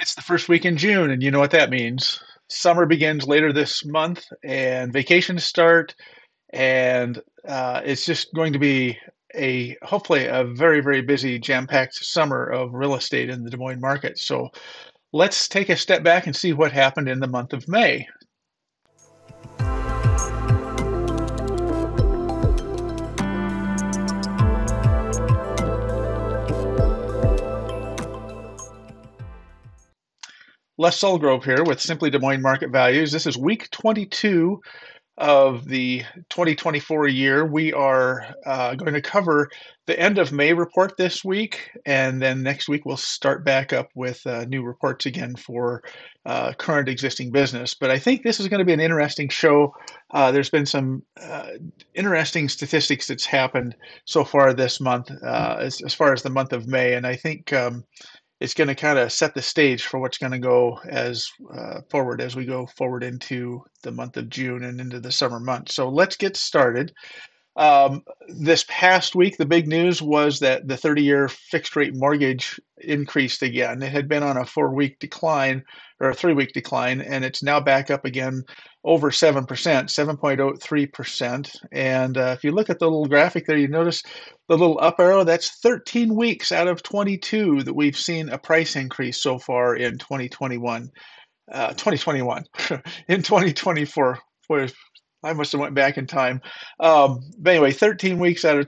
It's the first week in June, and you know what that means. Summer begins later this month, and vacations start, and it's just going to be hopefully a very, very busy, jam-packed summer of real estate in the Des Moines market. So let's take a step back and see what happened in the month of May. Les Sulgrove here with Simply Des Moines Market Values. This is week 22 of the 2024 year. We are going to cover the end of May report this week, and then next week we'll start back up with new reports again for current existing business. But I think this is going to be an interesting show. There's been some interesting statistics that's happened so far this month, as far as the month of May, and I think it's going to kind of set the stage for what's going to go as forward as we go forward into the month of June and into the summer months. So let's get started. This past week, the big news was that the 30-year fixed rate mortgage increased again. It had been on a 4-week decline or a 3-week decline, and it's now back up again over 7%, 7.03%. And if you look at the little graphic there, you notice the little up arrow. That's 13 weeks out of 22 that we've seen a price increase so far in 2021. 2021 in 2024. Boy, I must have went back in time. But anyway, 13 weeks out of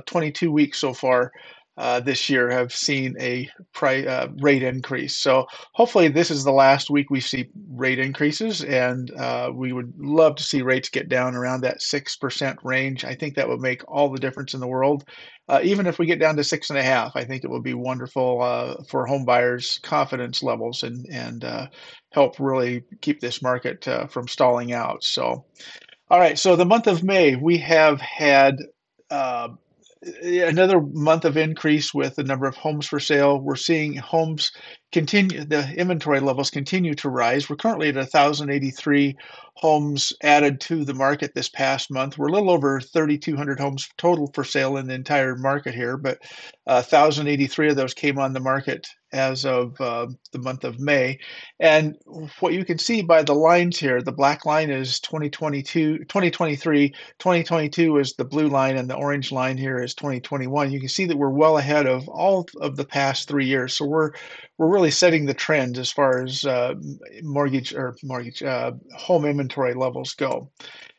22 weeks so far this year have seen a rate increase. So hopefully this is the last week we see rate increases, and we would love to see rates get down around that 6% range. I think that would make all the difference in the world. Even if we get down to 6.5, I think it would be wonderful for home buyers' confidence levels and help really keep this market from stalling out. So, all right. So the month of May, we have had uh, another month of increase with the number of homes for sale. We're seeing homes continue, the inventory levels continue to rise. We're currently at 1,083 homes added to the market this past month. We're a little over 3,200 homes total for sale in the entire market here, but 1,083 of those came on the market as of the month of May. And what you can see by the lines here, the black line is 2022, 2023, 2022 is the blue line, and the orange line here is 2021. You can see that we're well ahead of all of the past 3 years. So we're really setting the trend as far as mortgage home inventory levels go.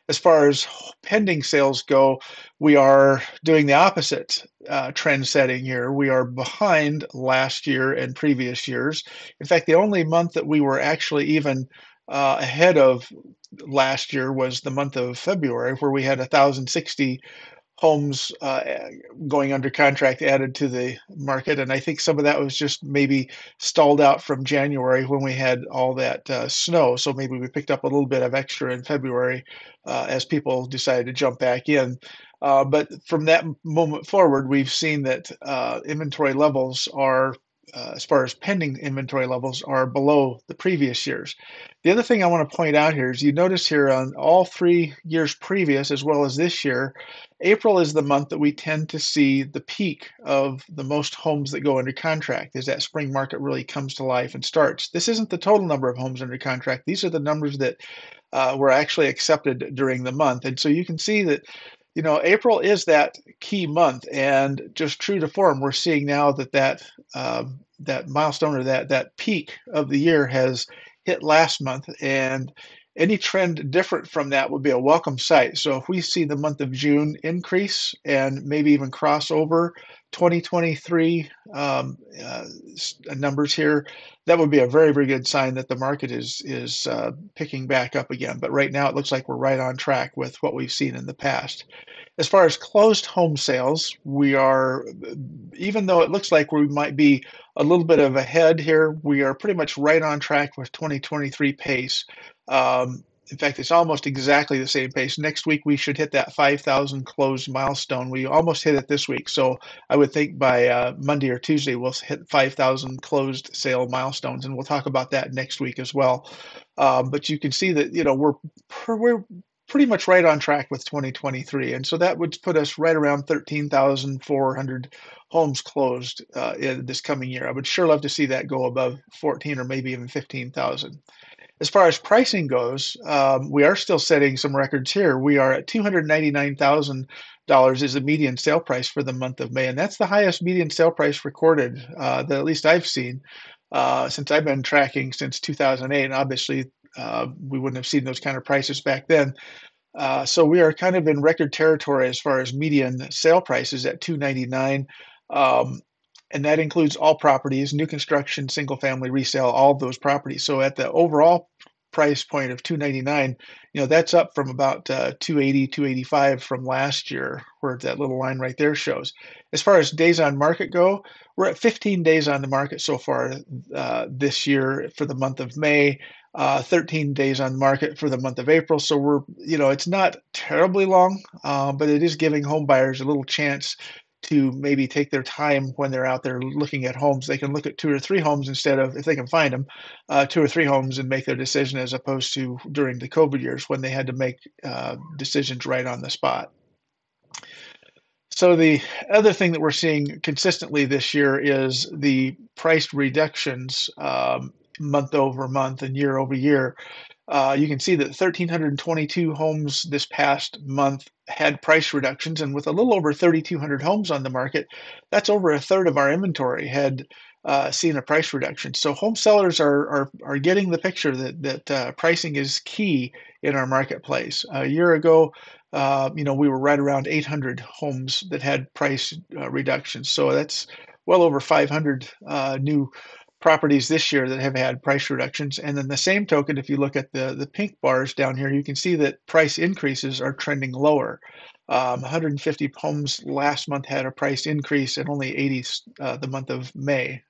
As far as pending sales go, we are doing the opposite trend setting here. We are behind last year and previous years. In fact, the only month that we were actually even ahead of last year was the month of February, where we had 1,060 homes going under contract added to the market. And I think some of that was just maybe stalled out from January when we had all that snow. So maybe we picked up a little bit of extra in February as people decided to jump back in. But from that moment forward, we've seen that inventory levels are, as far as pending inventory levels, are below the previous years. The other thing I want to point out here is you notice here on all 3 years previous, as well as this year, April is the month that we tend to see the peak of the most homes that go under contract as that spring market really comes to life and starts. This isn't the total number of homes under contract. These are the numbers that were actually accepted during the month. And so you can see that, April is that key month, and just true to form, we're seeing now that milestone or that peak of the year has hit last month, and any trend different from that would be a welcome sight. So if we see the month of June increase and maybe even cross over 2023 numbers here, that would be a very, very good sign that the market is picking back up again. But right now, it looks like we're right on track with what we've seen in the past. As far as closed home sales, we are, even though it looks like we might be a little bit of ahead here, we are pretty much right on track with 2023 pace. In fact, it's almost exactly the same pace. Next week, we should hit that 5,000 closed milestone. We almost hit it this week. So I would think by Monday or Tuesday, we'll hit 5,000 closed sale milestones. And we'll talk about that next week as well. But you can see that, we're pretty much right on track with 2023. And so that would put us right around 13,400 homes closed in this coming year. I would sure love to see that go above 14 or maybe even 15,000. As far as pricing goes, we are still setting some records here. We are at $299,000 is the median sale price for the month of May, and that's the highest median sale price recorded that at least I've seen since I've been tracking since 2008. And obviously, we wouldn't have seen those kind of prices back then. So we are kind of in record territory as far as median sale prices at 299. And that includes all properties, new construction, single family resale, all of those properties. So at the overall price point of 299, that's up from about 280, 285 from last year, where that little line right there shows. As far as days on market go, we're at 15 days on the market so far this year for the month of May. 13 days on market for the month of April. So it's not terribly long, but it is giving home buyers a little chance to maybe take their time when they're out there looking at homes. They can look at 2 or 3 homes instead of, if they can find them, 2 or 3 homes and make their decision, as opposed to during the COVID years when they had to make decisions right on the spot. So the other thing that we're seeing consistently this year is the price reductions month over month and year over year. You can see that 1,322 homes this past month had price reductions, and with a little over 3,200 homes on the market, that's over a third of our inventory had seen a price reduction. So home sellers are getting the picture that pricing is key in our marketplace. A year ago, we were right around 800 homes that had price reductions. So that's well over 500 new properties this year that have had price reductions. And then the same token, if you look at the pink bars down here, you can see that price increases are trending lower. 150 homes last month had a price increase, and only 80 the month of May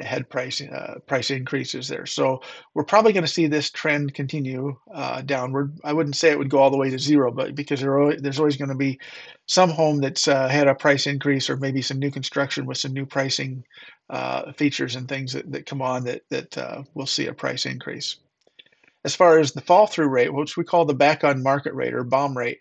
had price increases there. So we're probably going to see this trend continue downward. I wouldn't say it would go all the way to zero, but because there's always going to be some home that's had a price increase, or maybe some new construction with some new pricing features and things that come on that we'll see a price increase. As far as the fall through rate, which we call the back on market rate or BOM rate,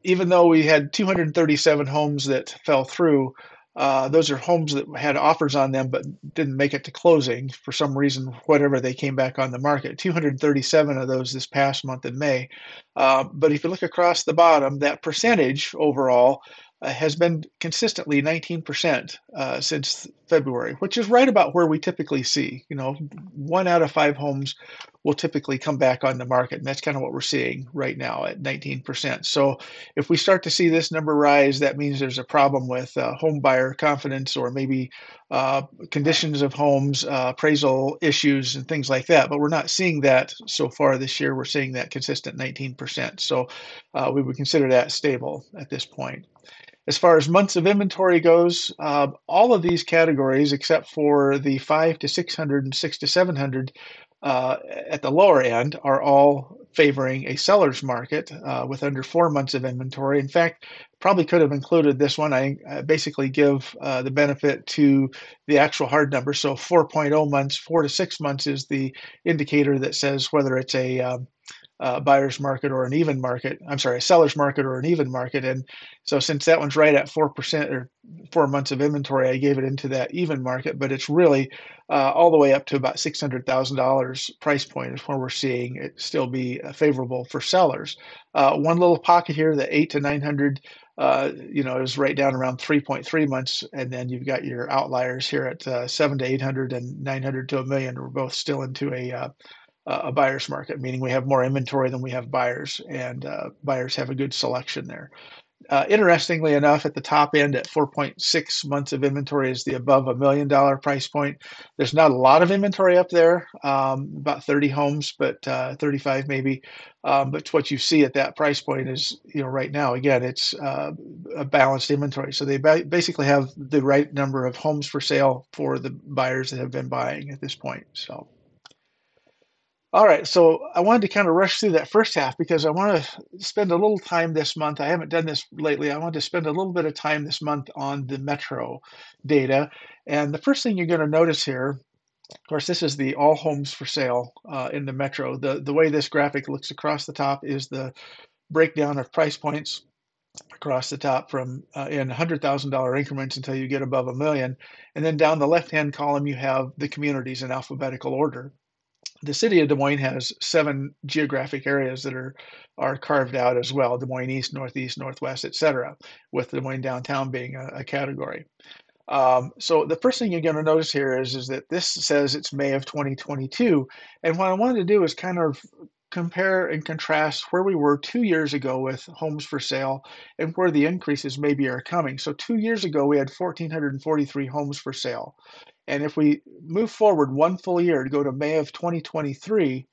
even though we had 237 homes that fell through, those are homes that had offers on them but didn't make it to closing for some reason, whatever, they came back on the market. 237 of those this past month in May. But if you look across the bottom, that percentage overall has been consistently 19% since February, which is right about where we typically see. 1 out of 5 homes will typically come back on the market, and that's kind of what we're seeing right now at 19%. So if we start to see this number rise, that means there's a problem with home buyer confidence, or maybe conditions of homes, appraisal issues, and things like that. But we're not seeing that so far this year. We're seeing that consistent 19%. So we would consider that stable at this point. As far as months of inventory goes, all of these categories, except for the 5 to 600 and 6 to 700 at the lower end, are all favoring a seller's market with under 4 months of inventory. In fact, probably could have included this one. I basically give the benefit to the actual hard number. So 4.0 months, 4 to 6 months is the indicator that says whether it's a buyer's market or an even market. I'm sorry, a seller's market or an even market. And so since that one's right at 4% or 4 months of inventory, I gave it into that even market, but it's really all the way up to about $600,000 price point is where we're seeing it still be favorable for sellers. One little pocket here, the 8 to 900, is right down around 3.3 months. And then you've got your outliers here at 7 to 800 and 900 to a million. We're both still into a buyer's market, meaning we have more inventory than we have buyers, and buyers have a good selection there. Interestingly enough, at the top end at 4.6 months of inventory is the above $1 million price point. There's not a lot of inventory up there, about 30 homes, but 35 maybe. But what you see at that price point is, right now, again, it's a balanced inventory. So they basically have the right number of homes for sale for the buyers that have been buying at this point. So. All right, so I wanted to kind of rush through that first half because I want to spend a little time this month. I haven't done this lately. I want to spend a little bit of time this month on the metro data. And the first thing you're going to notice here Of course, this is the all homes for sale in the metro. The way this graphic looks across the top is the breakdown of price points across the top from in $100,000 increments until you get above a million. And then down the left-hand column, you have the communities in alphabetical order. The city of Des Moines has 7 geographic areas that are carved out as well: Des Moines East, Northeast, Northwest, etc., with Des Moines downtown being a category. So the first thing you're going to notice here is that this says it's May of 2022. And what I wanted to do is kind of compare and contrast where we were 2 years ago with homes for sale and where the increases maybe are coming. So 2 years ago, we had 1,443 homes for sale. And if we move forward one full year to go to May of 2023,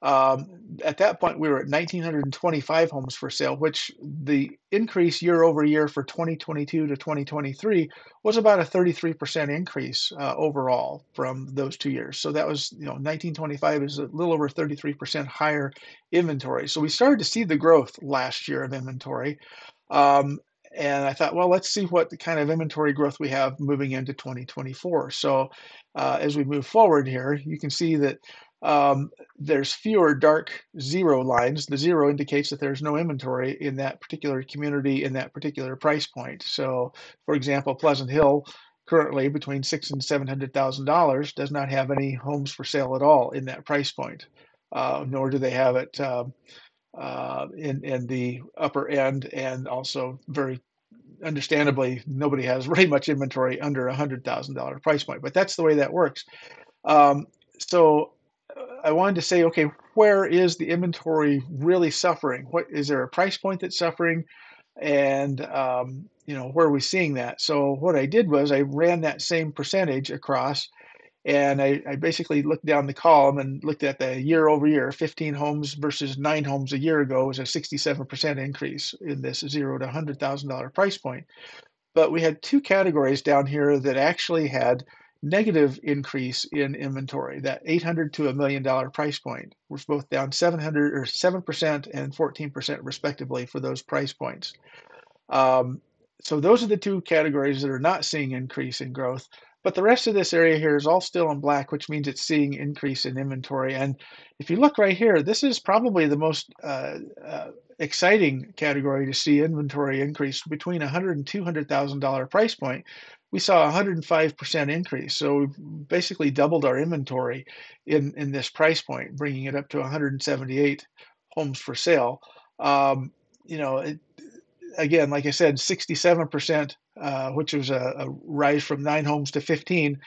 at that point, we were at 1,925 homes for sale, which the increase year over year for 2022 to 2023 was about a 33% increase overall from those 2 years. So that was, 1925 is a little over 33% higher inventory. So we started to see the growth last year of inventory. Um, and I thought, well, let's see what the kind of inventory growth we have moving into 2024. So as we move forward here, you can see that there's fewer dark zero lines. The zero indicates that there's no inventory in that particular community in that particular price point. So, for example, Pleasant Hill currently between $600,000 and $700,000 does not have any homes for sale at all in that price point, nor do they have it in the upper end, and also very understandably, nobody has very much inventory under $100,000 price point. But that's the way that works. So I wanted to say, okay, where is the inventory really suffering? What is there a price point that's suffering? And where are we seeing that? So what I did was I ran that same percentage across, and I basically looked down the column and looked at the year over year. 15 homes versus 9 homes a year ago was a 67% increase in this $0 to $100,000 price point. But we had 2 categories down here that actually had negative increase in inventory. That 800 to $1 million price point was both down 7% and 14% respectively for those price points. So those are the 2 categories that are not seeing increase in growth. But the rest of this area here is all still in black, which means it's seeing increase in inventory. And if you look right here, this is probably the most exciting category to see inventory increase. Between $100,000 and $200,000 price point, we saw a 105% increase. So we've basically doubled our inventory in this price point, bringing it up to 178 homes for sale. Again, like I said, 67%, which was a rise from 9 homes to 15.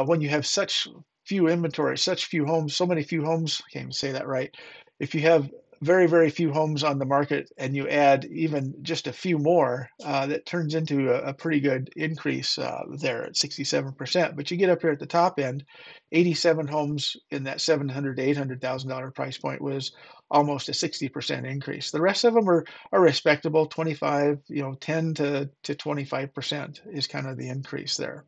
When you have such few inventory, such few homes, so many few homes, I can't even say that right. If you have very, very few homes on the market and you add even just a few more, that turns into a pretty good increase there at 67%. But you get up here at the top end, 87 homes in that $700,000 to $800,000 price point was almost a 60% increase. The rest of them are respectable, 25, 10 to 25% is kind of the increase there.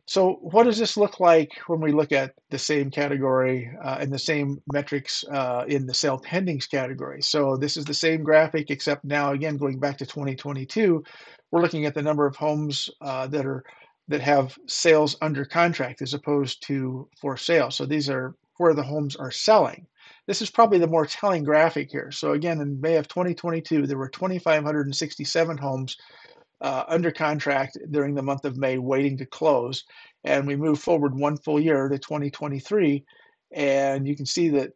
So what does this look like when we look at the same category and the same metrics in the sale pendings category? So this is the same graphic, except now, again, going back to 2022, we're looking at the number of homes that have sales under contract as opposed to for sale. So these are where the homes are selling. This is probably the more telling graphic here. So again, in May of 2022, there were 2,567 homes under contract during the month of May, waiting to close. And we move forward one full year to 2023, and you can see that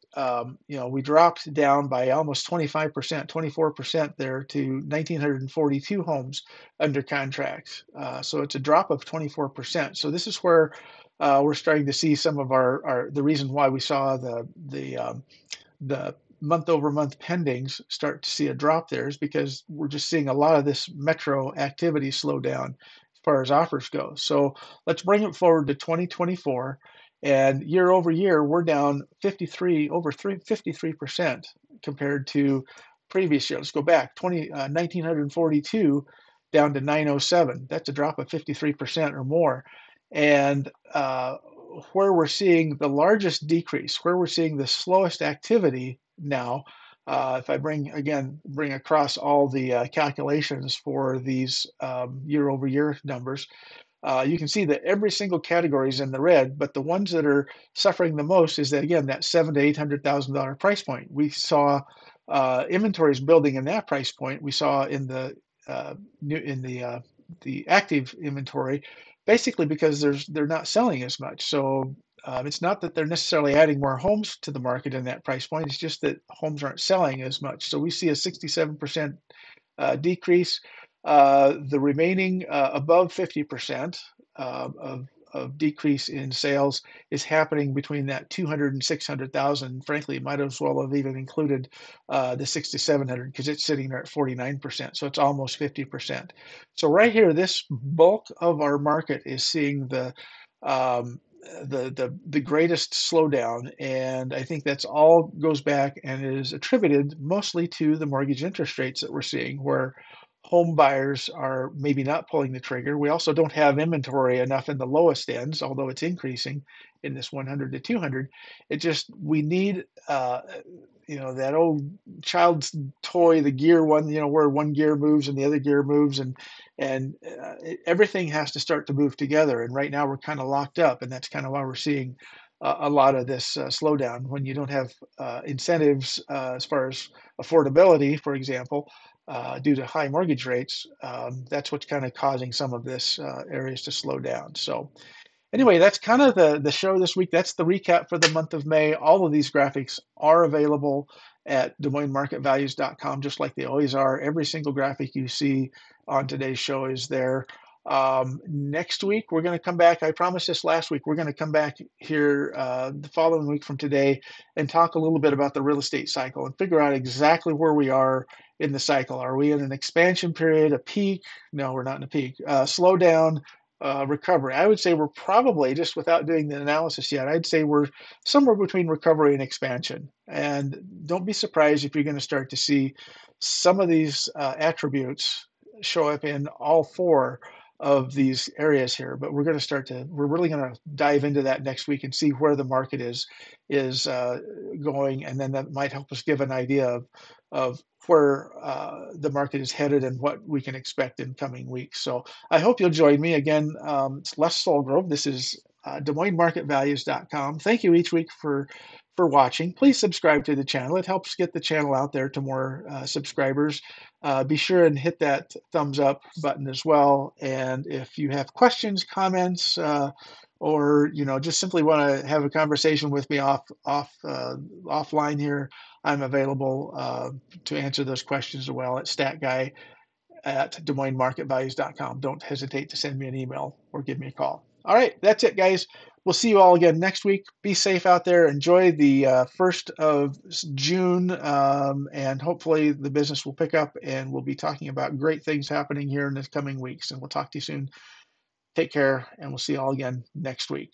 we dropped down by almost 25%, 24% there to 1,942 homes under contract. So it's a drop of 24%. So this is where we're starting to see some of the reason why we saw the month over month pendings start to see a drop there is because we're just seeing a lot of this metro activity slow down as far as offers go. So let's bring it forward to 2024, and year over year we're down 53% compared to previous year. Let's go back 1942 down to 907. That's a drop of 53% or more. And where we're seeing the largest decrease, where we're seeing the slowest activity now, if I bring across all the calculations for these year over year numbers, you can see that every single category is in the red, but the ones that are suffering the most is that, again, that $700,000 to $800,000 price point. We saw inventories building in that price point. We saw in the new in the active inventory, basically because they're not selling as much. So it's not that they're necessarily adding more homes to the market in that price point. It's just that homes aren't selling as much. So we see a 67% decrease. The remaining above 50% of decrease in sales is happening between that 200 and 600,000. Frankly, it might as well have even included the 6,700 because it's sitting there at 49%. So it's almost 50%. So right here, this bulk of our market is seeing um, the greatest slowdown, and I think that's all goes back and is attributed mostly to the mortgage interest rates that we're seeing, where home buyers are maybe not pulling the trigger. We also don't have inventory enough in the lowest ends, although it's increasing in this 100 to 200. It just we need that old child's toy, the gear one, where one gear moves and the other gear moves, and everything has to start to move together. And right now we're kind of locked up, and that's kind of why we're seeing a lot of this slowdown. When you don't have incentives as far as affordability, for example, due to high mortgage rates, that's what's kind of causing some of this areas to slow down. So anyway, that's kind of the show this week. That's the recap for the month of May. All of these graphics are available at DesMoinesMarketValues.com, just like they always are. Every single graphic you see on today's show is there. Next week, we're going to come back. I promised this last week. We're going to come back here the following week from today and talk a little bit about the real estate cycle and figure out exactly where we are in the cycle. Are we in an expansion period, a peak? No, we're not in a peak. Slowdown, recovery. I would say we're probably, just without doing the analysis yet, I'd say we're somewhere between recovery and expansion. And don't be surprised if you're going to start to see some of these attributes show up in all four of these areas here. But we're really going to dive into that next week and see where the market is going, and then that might help us give an idea of where the market is headed and what we can expect in coming weeks. So I hope you'll join me again. It's Les Sulgrove. This is DesMoinesMarketValues.com. Thank you each week for watching. Please subscribe to the channel. It helps get the channel out there to more subscribers. Be sure and hit that thumbs up button as well. And if you have questions, comments, or just simply want to have a conversation with me offline here, I'm available to answer those questions as well at statguy@DesMoinesMarketValues.com. Don't hesitate to send me an email or give me a call. All right, that's it, guys. We'll see you all again next week. Be safe out there. Enjoy the 1st of June, and hopefully the business will pick up, and we'll be talking about great things happening here in the coming weeks. And we'll talk to you soon. Take care, and we'll see you all again next week.